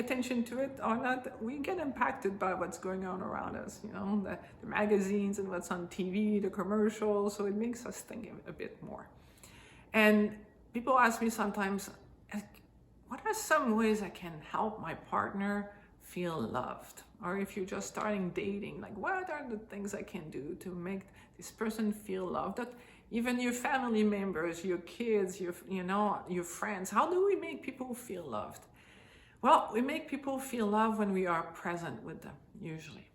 attention to it or not, we get impacted by what's going on around us, you know, the magazines and what's on TV, the commercials. So it makes us think a bit more. And people ask me sometimes, what are some ways I can help my partner feel loved? Or if you're just starting dating, like what are the things I can do to make this person feel loved? That even your family members, your kids, your friends, how do we make people feel loved? Well, we make people feel loved when we are present with them, usually.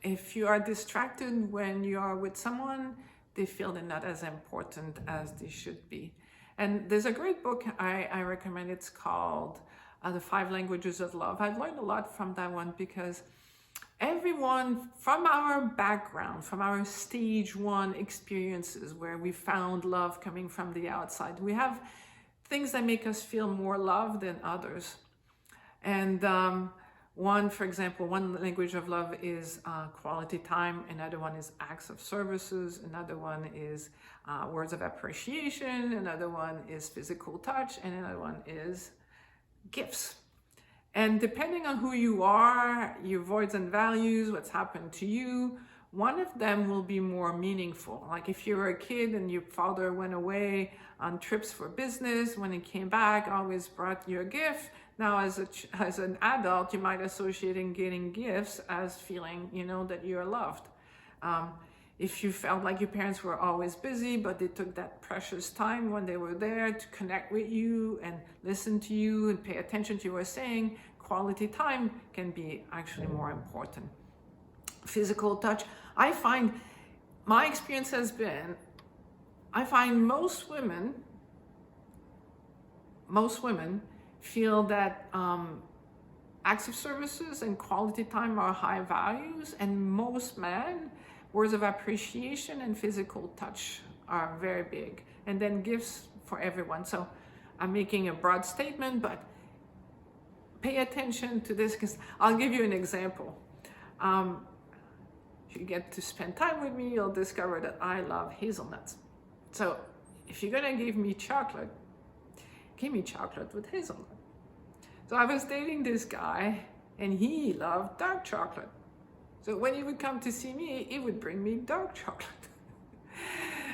If you are distracted when you are with someone, they feel they're not as important as they should be. And there's a great book I recommend. It's called The 5 Languages of Love. I've learned a lot from that one because everyone from our background, from our stage 1 experiences where we found love coming from the outside, we have things that make us feel more loved than others. And for example, one language of love is quality time. Another one is acts of services. Another one is words of appreciation. Another one is physical touch. And another one is gifts. And depending on who you are, your voids and values, what's happened to you, one of them will be more meaningful. Like if you were a kid and your father went away on trips for business, when he came back, always brought you a gift. Now, as an adult, you might associate getting gifts as feeling, that you're loved. If you felt like your parents were always busy, but they took that precious time when they were there to connect with you and listen to you and pay attention to what you were saying, quality time can be actually more important. Physical touch. My experience has been, I find most women feel that acts of services and quality time are high values, and most men, words of appreciation and physical touch are very big, and then gifts for everyone. So I'm making a broad statement, but pay attention to this because I'll give you an example. If you get to spend time with me, you'll discover that I love hazelnuts. So if you're gonna give me chocolate, give me chocolate with hazelnut. So I was dating this guy and he loved dark chocolate. So when he would come to see me, he would bring me dark chocolate.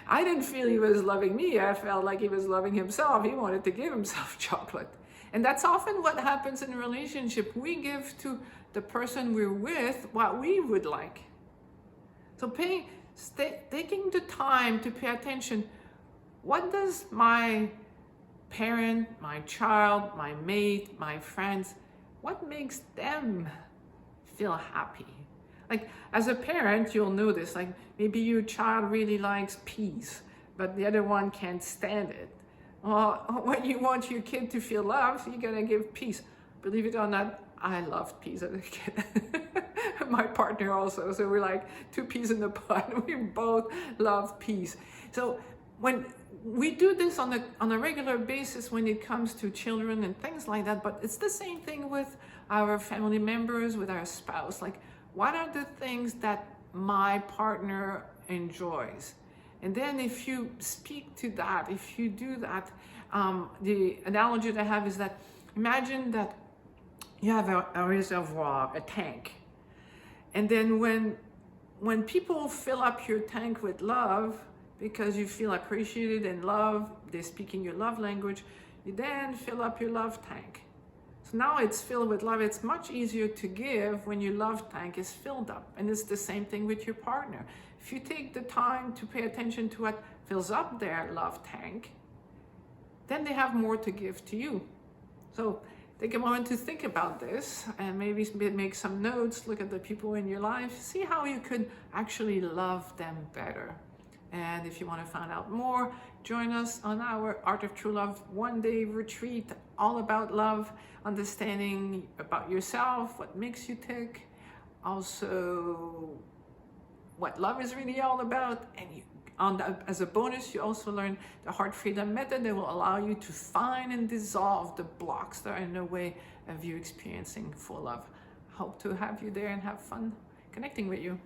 I didn't feel he was loving me. I felt like he was loving himself. He wanted to give himself chocolate. And that's often what happens in a relationship. We give to the person we're with what we would like. So taking the time to pay attention, what does my parent, my child, my mate, my friends, what makes them feel happy? Like as a parent, you'll know this, like maybe your child really likes peas, but the other one can't stand it. Well, when you want your kid to feel loved, you're gonna give peas. Believe it or not, I loved peas as a kid. My partner also, so we're like 2 peas in the pot. We both love peas. So when we do this on a regular basis when it comes to children and things like that, but it's the same thing with our family members, with our spouse. Like, what are the things that my partner enjoys? And then if you speak to that, if you do that, the analogy that I have is that imagine that you have a reservoir, a tank. And then when people fill up your tank with love, because you feel appreciated and loved, they speak in your love language, you then fill up your love tank. So now it's filled with love. It's much easier to give when your love tank is filled up. And it's the same thing with your partner. If you take the time to pay attention to what fills up their love tank, then they have more to give to you. So take a moment to think about this and maybe make some notes, look at the people in your life, see how you could actually love them better. And if you want to find out more, join us on our Art of True Love one-day retreat, all about love, understanding about yourself, what makes you tick, also what love is really all about. And as a bonus, you also learn the Heart Freedom Method that will allow you to find and dissolve the blocks that are in the way of you experiencing full love. Hope to have you there and have fun connecting with you.